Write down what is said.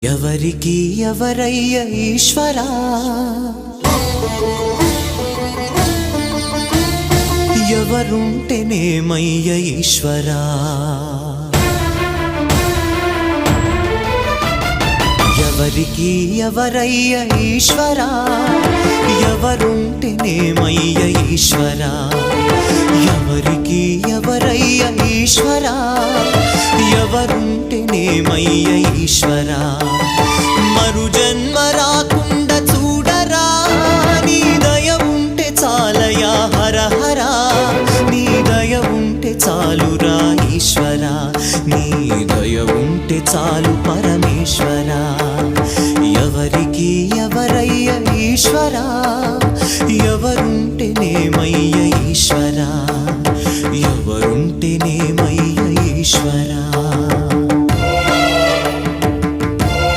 ఎవరికి ఎవరయ్య ఈశ్వరా, ఎవరుంటేనేమయ్య ఈశ్వరా, ఎవరికి ఎవరయ్య ఈశ్వరా, ఎవరుంటేనేమయ్య ఈశ్వరా, ఎవరికి ఎవరయ్య ఈశ్వరా, ఎవరుంటేనేమయ్య ఈశ్వరా. మరు జన్మ రాకుండా చూడరా, నీ దయ ఉంటే చాలయా హర హరా, నీ దయ ఉంటే చాలురా ఈశ్వరా, నీ దయ ఉంటే చాలు